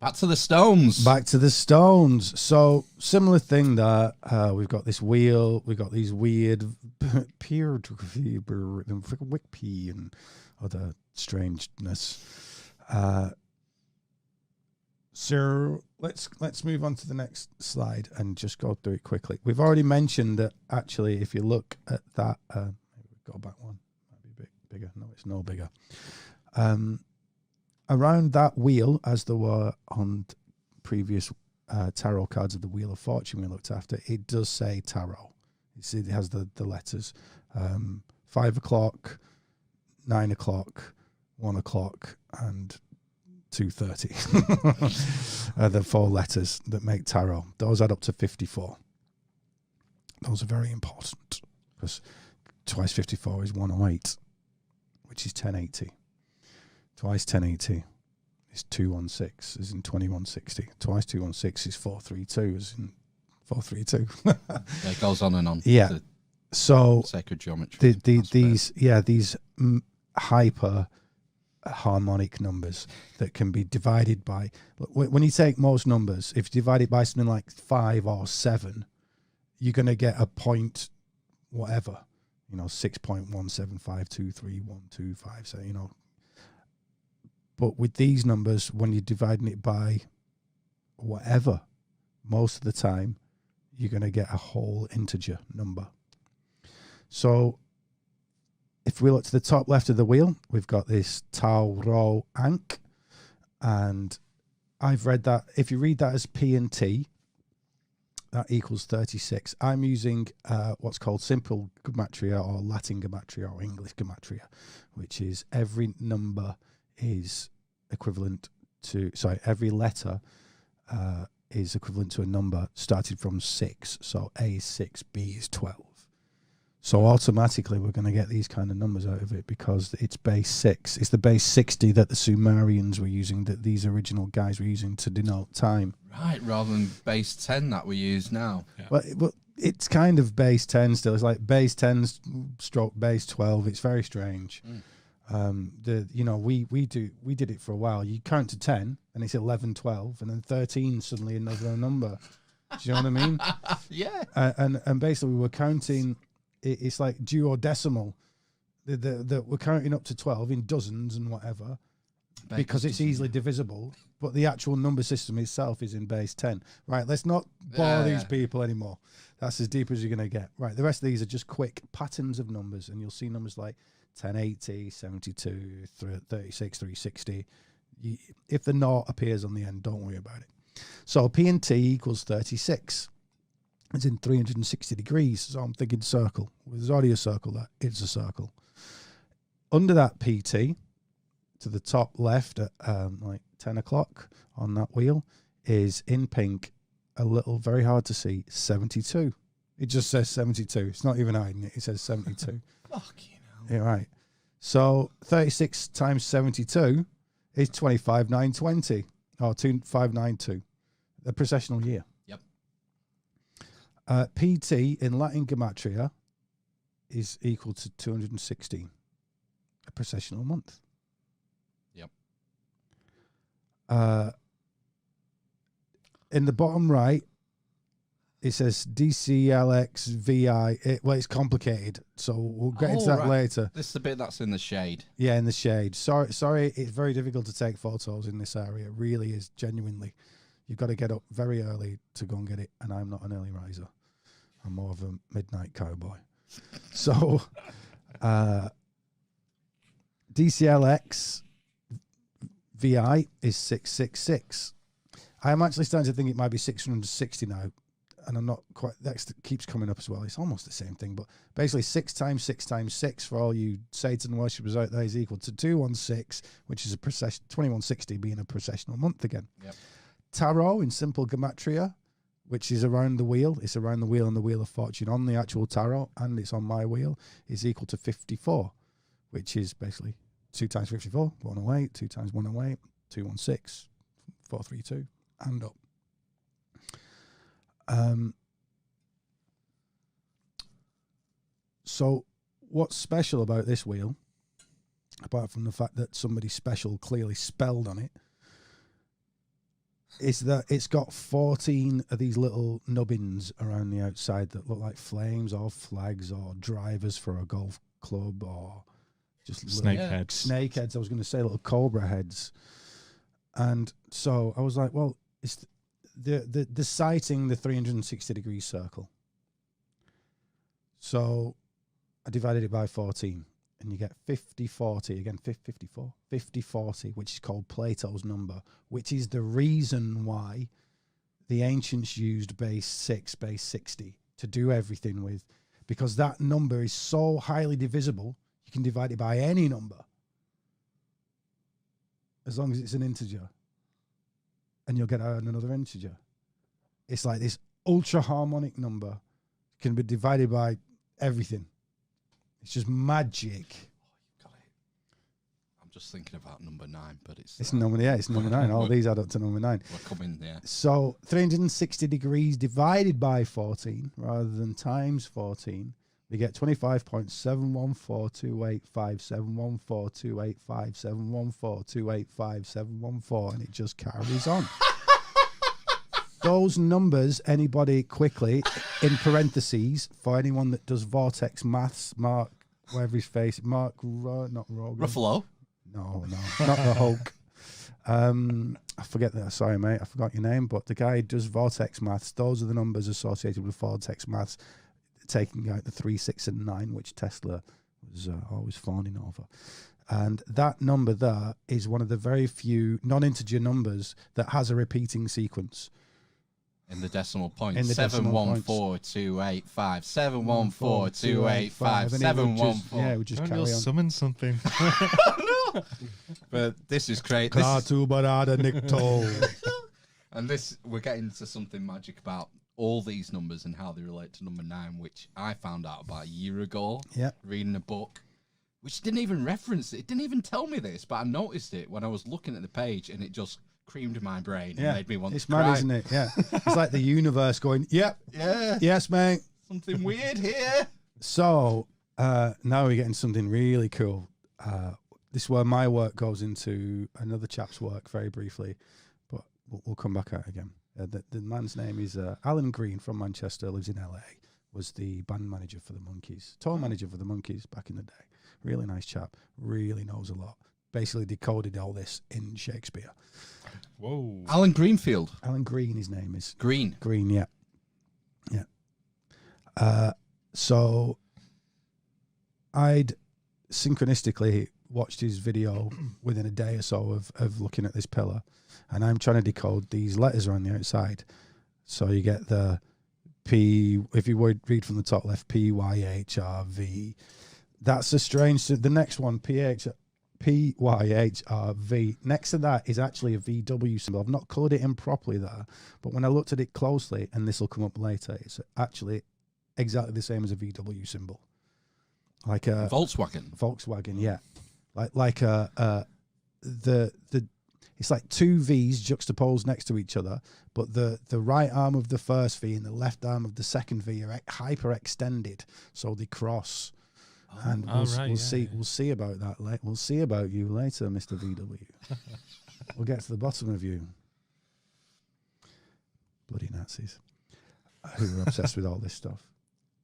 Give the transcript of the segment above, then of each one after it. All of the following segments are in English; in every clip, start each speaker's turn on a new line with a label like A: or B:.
A: Back to the stones.
B: Back to the stones. So similar thing that we've got this wheel, we've got these weird peer Wickpea and other strangeness. So let's move on to the next slide and just go through it quickly. We've already mentioned that actually, if you look at that, maybe go back one, might be a bit bigger. No, it's no bigger. Around that wheel, as there were on previous tarot cards of the Wheel of Fortune we looked after, it does say tarot. You see, it has the letters 5 o'clock, 9 o'clock, 1 o'clock, and 2:30 are the 4 letters that make tarot. Those add up to 54. Those are very important because twice 54 is 108, which is 1080. Twice 1080 is 216, is in 2160. Twice 216 is 432, is in 432.
A: Yeah, it goes on and on.
B: Yeah. So
A: sacred geometry.
B: These hyper harmonic numbers that can be divided by, when you take most numbers, if you divide it by something like 5 or 7, you're going to get a point whatever, 6.175231255. So, but with these numbers, when you're dividing it by whatever, most of the time, you're going to get a whole integer number. So if we look to the top left of the wheel, we've got this Tau Rho Ankh, and I've read that, if you read that as P and T, that equals 36. I'm using what's called simple gematria, or Latin gematria, or English gematria, which is every number is equivalent to, every letter is equivalent to a number starting from 6. So A is 6, B is 12. So automatically we're going to get these kind of numbers out of it because it's base 6. It's the base 60 that the Sumerians were using, that these original guys were using to denote time.
A: Right, rather than base 10 that we use now.
B: Yeah. Well, it's kind of base 10 still. It's like base 10 stroke base 12. It's very strange. We did it for a while. You count to 10 and it's 11, 12, and then 13 suddenly another number. Do you know what I mean?
A: Yeah.
B: And basically we're counting. It's like duodecimal. That we're counting up to 12 in dozens and whatever, because it's easily divisible. But the actual number system itself is in base 10. Right, let's not bore these people anymore. That's as deep as you're going to get. Right, the rest of these are just quick patterns of numbers, and you'll see numbers like 1080, 72, 36, 360. If the naught appears on the end, don't worry about it. So P and T equals 36. It's in 360 degrees, so I'm thinking circle. There's already a circle there. It's a circle. Under that PT, to the top left at like 10 o'clock on that wheel, is in pink, a little, very hard to see, 72. It just says 72. It's not even hiding it. It says 72.
A: Fuck you know.
B: Yeah, right. So 36 times 72 is 25,920, or 2592, a processional year. PT in Latin gematria is equal to 216, a processional month.
A: Yep.
B: In the bottom right, it says DCLXVI. It's complicated, so we'll get into that later.
A: This is the bit that's in the shade.
B: Yeah, in the shade. Sorry, it's very difficult to take photos in this area. It really is, genuinely. You've got to get up very early to go and get it, and I'm not an early riser. I'm more of a midnight cowboy. So, DCLX VI is 666. I'm actually starting to think it might be 660 now, and I'm not quite, that keeps coming up as well. It's almost the same thing, but basically 6 times 6 times 6 for all you Satan worshippers out there is equal to 216, which is a procession, 2160 being a processional month again.
A: Yep.
B: Tarot in simple gematria, which is around the wheel. It's around the wheel and the Wheel of Fortune on the actual tarot, and it's on my wheel, is equal to 54, which is basically 2 times 54, 108, 2 times 108, 216, 432, and up. So what's special about this wheel, apart from the fact that somebody special clearly spelled on it, is that it's got 14 of these little nubbins around the outside that look like flames or flags or drivers for a golf club or just
C: Snake
B: little
C: heads.
B: snake heads. I was going to say little cobra heads. And so I was like, well, it's the sighting the 360-degree circle. So I divided it by 14. And you get 50-40, again, 54, 50-40, which is called Plato's number, which is the reason why the ancients used base 6, base 60 to do everything with, because that number is so highly divisible, you can divide it by any number, as long as it's an integer, and you'll get out another integer. It's like this ultra harmonic number can be divided by everything. It's just magic.
A: Got it. I'm just thinking about number 9, but
B: It's number 9. All these add up to number 9.
A: We're coming there.
B: So 360 degrees divided by 14 rather than times 14, we get 25.714285714285714285714, and it just carries on. Those numbers, anybody quickly, in parentheses, for anyone that does vortex maths, Mark, wherever his face, Mark, not Rogan.
A: Ruffalo?
B: No, not the Hulk. I forget that. Sorry, mate, I forgot your name. But the guy who does vortex maths. Those are the numbers associated with vortex maths, taking out the 3, 6, and 9, which Tesla was always fawning over. And that number there is one of the very few non-integer numbers that has a repeating sequence.
A: In the decimal point.
B: In the decimal points.
A: 714,285. 714,285. 714.
B: Yeah, we just
C: Don't
B: carry
C: you
B: on.
C: summon something?
A: But this is great. This is, and this, we're getting to something magic about all these numbers and how they relate to number 9, which I found out about a year ago.
B: Yeah.
A: Reading a book, which didn't even reference it. It didn't even tell me this, but I noticed it when I was looking at the page, and it just creamed my brain and made me want
B: it's
A: to
B: mad,
A: cry.
B: isn't it? Yeah. It's like the universe going, yep,
A: Yeah.
B: yes, mate.
A: Something weird here.
B: So now we're getting something really cool. This is where my work goes into another chap's work very briefly, but we'll come back out again. The man's name is Alan Green from Manchester, lives in LA, was the band manager for the Monkees, tour manager for the Monkees back in the day. Really nice chap, really knows a lot. Basically decoded all this in Shakespeare.
C: Whoa.
A: Alan Greenfield.
B: Alan Green, his name is.
A: Green.
B: Green, yeah. Yeah. So I'd synchronistically watched his video within a day or so of looking at this pillar, and I'm trying to decode these letters around the outside. So you get the P, if you would read from the top left, PYHRV. That's a strange, the next one, PYHRV. Next to that is actually a VW symbol. I've not coloured it in properly there, but when I looked at it closely, and this will come up later, it's actually exactly the same as a VW symbol. Like a
A: Volkswagen,
B: yeah. It's like two V's juxtaposed next to each other, but the right arm of the first V and the left arm of the second V are hyperextended, so they cross. And we'll see about that. We'll see about you later, Mr. VW. We'll get to the bottom of you. Bloody Nazis who are obsessed with all this stuff.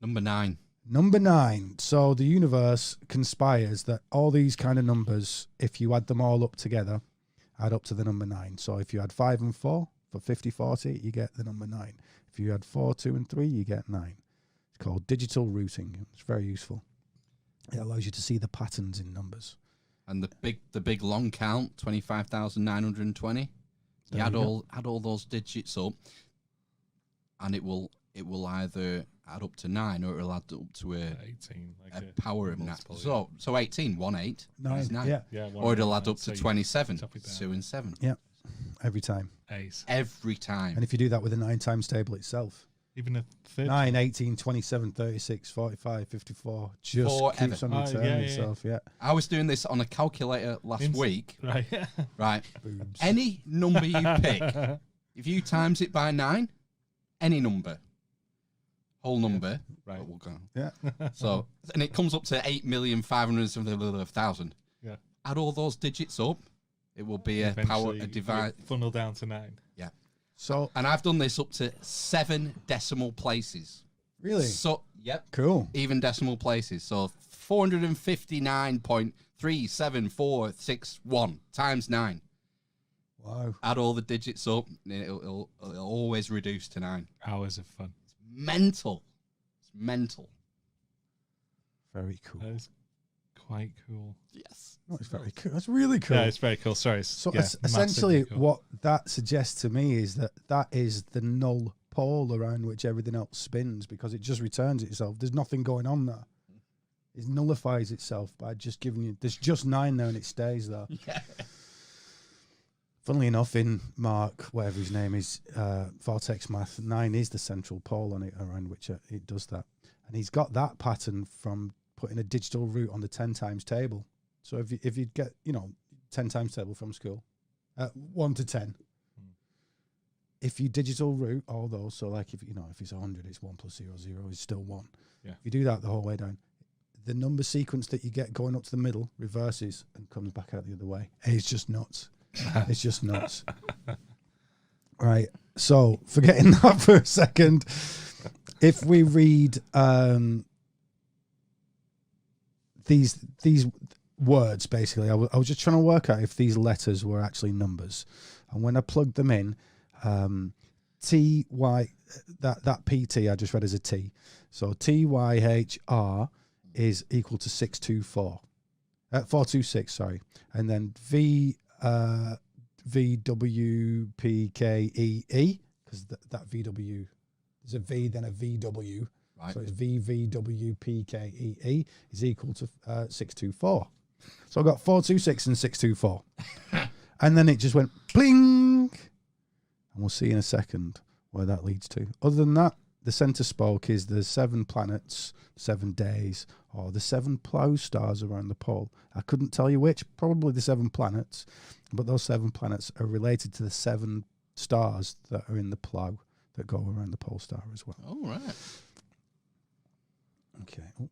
A: Number 9.
B: Number 9. So the universe conspires that all these kind of numbers, if you add them all up together, add up to the number 9. So if you add 5 and 4 for 50-40, you get the number 9. If you add 4, 2, and 3, you get 9. It's called digital routing. It's very useful. It allows you to see the patterns in numbers.
A: And the big long count, 25,920. You add all those digits up, and it will either add up to 9 or it will add up to a
C: 18, like
A: a power of 9. So 18, 1 8 is 9.
B: Yeah.
A: Or it'll add up to 27, 2 and 7.
B: Yeah, every time.
C: Ace.
A: Every time.
B: And if you do that with a 9 times table itself,
C: Even a 30.
B: 9, 18, 27, 36, 45, 54, just
A: Forever.
B: keeps on returning itself. Yeah.
A: I was doing this on a calculator last week.
C: Right.
A: Right.
B: Boobs.
A: Any number you pick, if you times it by 9, any number, whole number,
C: Right.
A: we'll go.
B: Yeah.
A: So, and it comes up to 8,500,000.
C: Yeah.
A: Add all those digits up, It will be a power
C: Eventually,
A: a divide.
C: funnel down to 9.
A: Yeah.
B: So
A: And I've done this up to 7 decimal places.
B: really
A: So yep,
B: cool.
A: even decimal places. So 459.37461 times 9.
B: Wow.
A: Add all the digits up, and it'll always reduce to 9.
C: Hours of fun.
A: Mental. It's mental.
B: Very cool.
C: That is quite cool.
A: Yes.
B: No, it's very cool. That's really cool.
C: Yeah, it's very cool. Sorry.
B: So
C: yeah,
B: essentially,
C: massively cool.
B: what that suggests to me is that is the null pole around which everything else spins, because it just returns itself. There's nothing going on there. It nullifies itself by just giving you. There's just 9 there, and it stays there.
A: Yeah.
B: Funnily enough, in Mark, whatever his name is, Vortex Math, 9 is the central pole on it around which it does that, and he's got that pattern from putting a digital root on the 10 times table. So if you get 10 times table from school, 1 to 10. If you digital root all those, so like if it's 100, it's 1 plus 0, 0 is still 1.
C: Yeah.
B: If you do that the whole way down, the number sequence that you get going up to the middle reverses and comes back out the other way. It's just nuts. It's just nuts. Right. So forgetting that for a second, if we read these words, basically, I was just trying to work out if these letters were actually numbers, and when I plugged them in, TY, that PT I just read as a T, so TYHR is equal to 624, 426, sorry, and then VWPKEE, because that VW, there's a V then a VW,
A: Right.
B: so it's VVWPKEE is equal to 624. So I got 426 and 624, and then it just went pling, and we'll see in a second where that leads to. Other than that, the center spoke is the 7 planets, 7 days, or the 7 plough stars around the pole. I couldn't tell you which, probably the 7 planets, but those 7 planets are related to the 7 stars that are in the plough that go around the pole star as well.
A: All right.
B: Okay. Oh,